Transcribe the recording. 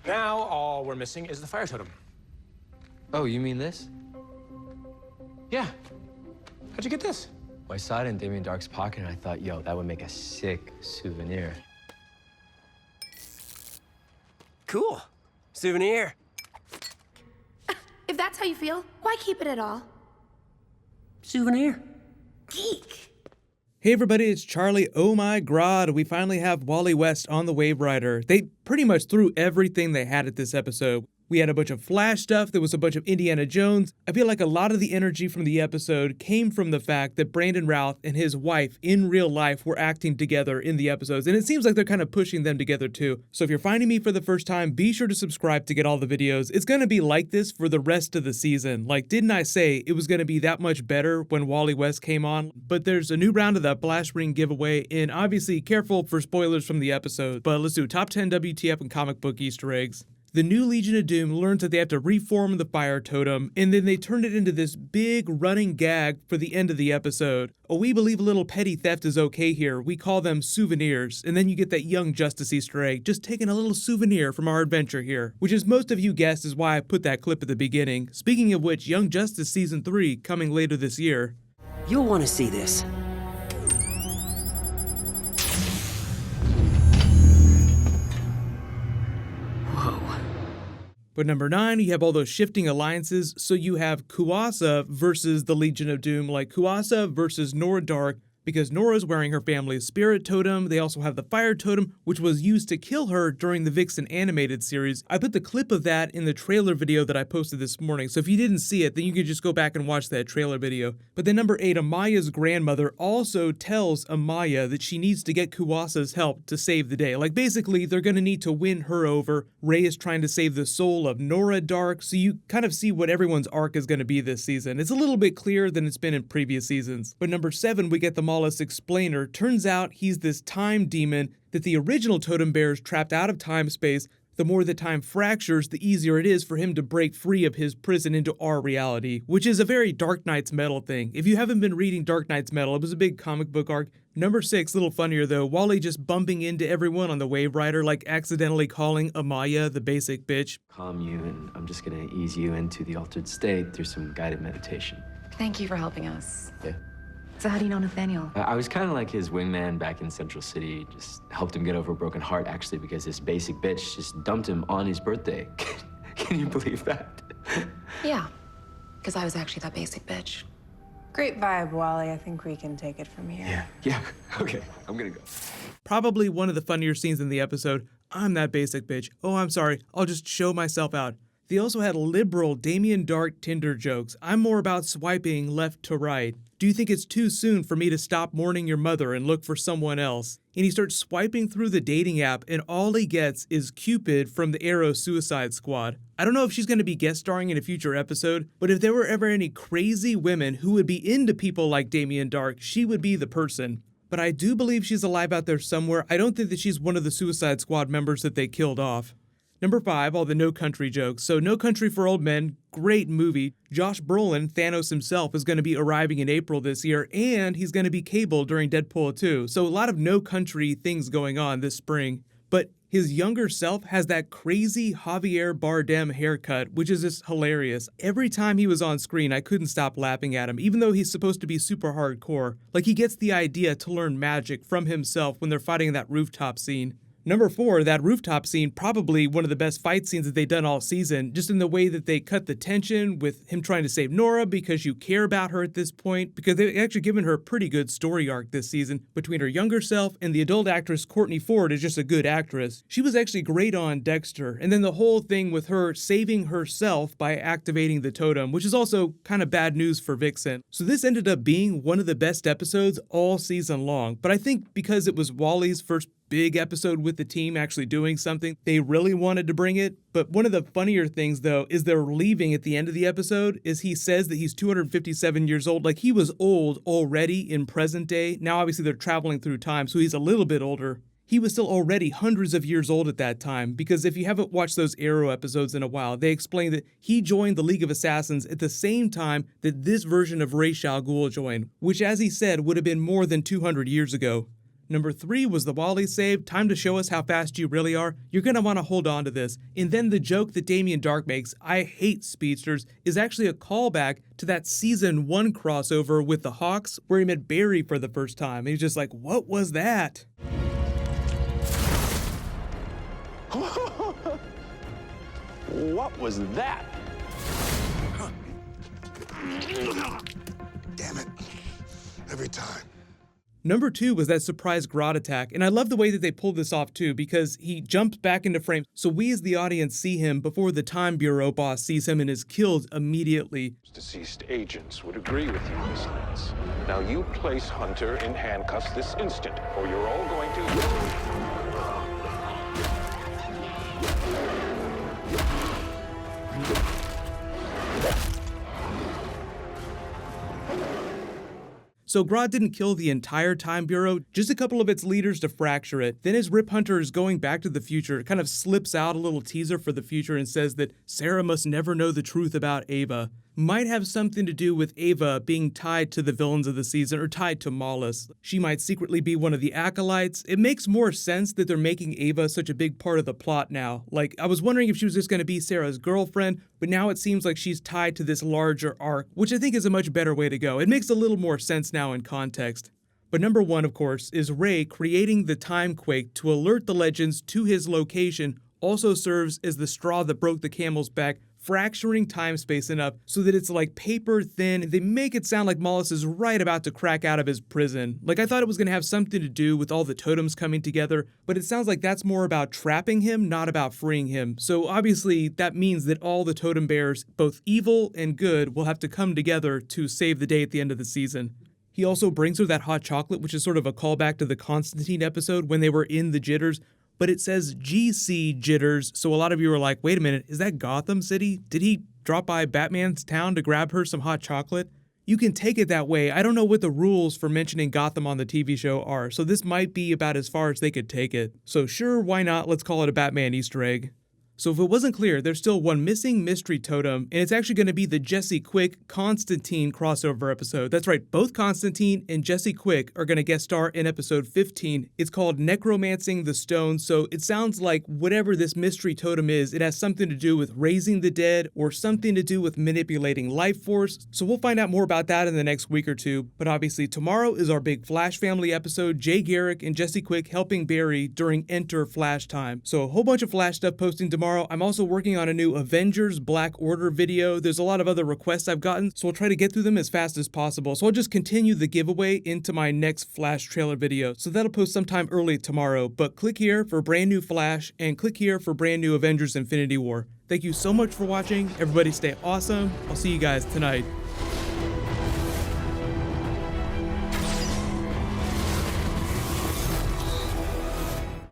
Now all we're missing is the fire totem. Oh, you mean this? Yeah. How'd you get this? Well, I saw it in Damien Dark's pocket, and I thought, yo, that would make a sick souvenir. Cool. Souvenir. If that's how you feel, why keep it at all? Souvenir. Geek. Hey everybody, it's Charlie. Oh my god, we finally have Wally West on the Wave Rider. They pretty much threw everything they had at this episode. We had a bunch of Flash stuff, there was a bunch of Indiana Jones. I feel like a lot of the energy from the episode came from the fact that Brandon Routh and his wife in real life were acting together in the episodes, and it seems like they're kind of pushing them together too. So if you're finding me for the first time, be sure to subscribe to get all the videos. It's gonna be like this for the rest of the season. Like, didn't I say it was gonna be that much better when Wally West came on? But there's a new round of the Blast Ring giveaway, and obviously careful for spoilers from the episode. But let's do top 10 WTF and comic book Easter eggs. The new Legion of Doom learns that they have to reform the fire totem, and then they turn it into this big running gag for the end of the episode. Oh, we believe a little petty theft is okay here. We call them souvenirs. And then you get that Young Justice Easter egg, just taking a little souvenir from our adventure here. Which, as most of you guessed, is why I put that clip at the beginning. Speaking of which, Young Justice Season 3 coming later this year. You'll want to see this. But number 9, you have all those shifting alliances, so you have Kuasa versus the Legion of Doom, like Kuasa versus Nora Dark, because Nora's wearing her family's spirit totem. They also have the fire totem, which was used to kill her during the Vixen animated series. I put the clip of that in the trailer video that I posted this morning, so if you didn't see it, then you can just go back and watch that trailer video. But then number 8, Amaya's grandmother also tells Amaya that she needs to get Kuwasa's help to save the day. Like, basically, they're gonna need to win her over. Ray is trying to save the soul of Nora Dark, so you kind of see what everyone's arc is gonna be this season. It's a little bit clearer than it's been in previous seasons. But number 7, we get the Mallus Explainer. Turns out he's this time demon that the original totem bears trapped out of time-space. The more the time fractures, the easier it is for him to break free of his prison into our reality, which is a very Dark Knight's Metal thing. If you haven't been reading Dark Knight's Metal, it was a big comic book arc. Number 6, a little funnier though, Wally just bumping into everyone on the Wave Rider, like accidentally calling Amaya the basic bitch. Calm you, and I'm just gonna ease you into the altered state through some guided meditation. Thank you for helping us. Yeah. So how do you know Nathaniel? I was kind of like his wingman back in Central City. Just helped him get over a broken heart, actually, because this basic bitch just dumped him on his birthday. Can you believe that? Yeah, because I was actually that basic bitch. Great vibe, Wally. I think we can take it from here. Yeah, okay, I'm gonna go. Probably one of the funnier scenes in the episode. I'm that basic bitch. Oh, I'm sorry. I'll just show myself out. They also had liberal Damien Dark Tinder jokes. I'm more about swiping left to right. Do you think it's too soon for me to stop mourning your mother and look for someone else? And he starts swiping through the dating app, and all he gets is Cupid from the Arrow Suicide Squad. I don't know if she's going to be guest starring in a future episode, but if there were ever any crazy women who would be into people like Damien Dark, she would be the person. But I do believe she's alive out there somewhere. I don't think that she's one of the Suicide Squad members that they killed off. Number 5, all the No Country jokes. So No Country for Old Men, great movie. Josh Brolin, Thanos himself, is going to be arriving in April this year, and he's going to be Cable during Deadpool 2. So a lot of No Country things going on this spring. But his younger self has that crazy Javier Bardem haircut, which is just hilarious. Every time he was on screen, I couldn't stop laughing at him, even though he's supposed to be super hardcore. Like, he gets the idea to learn magic from himself when they're fighting that rooftop scene. Number 4, that rooftop scene, probably one of the best fight scenes that they've done all season, just in the way that they cut the tension with him trying to save Nora because you care about her at this point, because they've actually given her a pretty good story arc this season between her younger self, and the adult actress Courtney Ford is just a good actress. She was actually great on Dexter, and then the whole thing with her saving herself by activating the totem, which is also kind of bad news for Vixen. So this ended up being one of the best episodes all season long, but I think because it was Wally's first big episode with the team actually doing something, they really wanted to bring it. But one of the funnier things though is they're leaving at the end of the episode is he says that he's 257 years old. Like, he was old already in present day. Now obviously they're traveling through time, so he's a little bit older. He was still already hundreds of years old at that time, because if you haven't watched those Arrow episodes in a while, they explain that he joined the League of Assassins at the same time that this version of Ra's al Ghul joined, which, as he said, would have been more than 200 years ago. Number 3 was the Wally save. Time to show us how fast you really are. You're gonna wanna hold on to this. And then the joke that Damien Dark makes, I hate speedsters, is actually a callback to that season 1 crossover with the Hawks where he met Barry for the first time. And he's just like, what was that? What was that? Damn it. Every time. Number 2 was that surprise Grodd attack, and I love the way that they pulled this off too, because he jumps back into frame, so we as the audience see him before the Time Bureau boss sees him and is killed immediately. Deceased agents would agree with you, Miss Lance. Now you place Hunter in handcuffs this instant, or you're all going to... So Grodd didn't kill the entire Time Bureau, just a couple of its leaders to fracture it. Then as Rip Hunter is going back to the future, it kind of slips out a little teaser for the future and says that Sarah must never know the truth about Ava. Might have something to do with Ava being tied to the villains of the season or tied to Mollis. She might secretly be one of the acolytes. It makes more sense that they're making Ava such a big part of the plot now. Like, I was wondering if she was just going to be Sarah's girlfriend, but now it seems like she's tied to this larger arc, which I think is a much better way to go. It makes a little more sense now in context. But number 1, of course, is Ray creating the time quake to alert the Legends to his location, also serves as the straw that broke the camel's back, fracturing time-space enough so that it's like paper thin. They make it sound like Mollis is right about to crack out of his prison. Like, I thought it was going to have something to do with all the totems coming together, but it sounds like that's more about trapping him, not about freeing him. So obviously that means that all the totem bears, both evil and good, will have to come together to save the day at the end of the season. He also brings her that hot chocolate, which is sort of a callback to the Constantine episode when they were in the jitters, but it says GC Jitters, so a lot of you are like, wait a minute, is that Gotham City? Did he drop by Batman's town to grab her some hot chocolate? You can take it that way. I don't know what the rules for mentioning Gotham on the TV show are, so this might be about as far as they could take it. So sure, why not? Let's call it a Batman Easter egg. So if it wasn't clear, there's still one missing mystery totem, and it's actually going to be the Jesse Quick Constantine crossover episode. That's right, both Constantine and Jesse Quick are going to guest star in episode 15. It's called Necromancing the Stone, so it sounds like whatever this mystery totem is, it has something to do with raising the dead or something to do with manipulating life force. So we'll find out more about that in the next week or two. But obviously tomorrow is our big Flash family episode, Jay Garrick and Jesse Quick helping Barry during Enter Flash time. So a whole bunch of Flash stuff posting tomorrow. I'm also working on a new Avengers Black Order video. There's a lot of other requests I've gotten, so I'll try to get through them as fast as possible. So I'll just continue the giveaway into my next Flash trailer video. So that'll post sometime early tomorrow, but click here for brand new Flash and click here for brand new Avengers Infinity War. Thank you so much for watching. Everybody stay awesome. I'll see you guys tonight.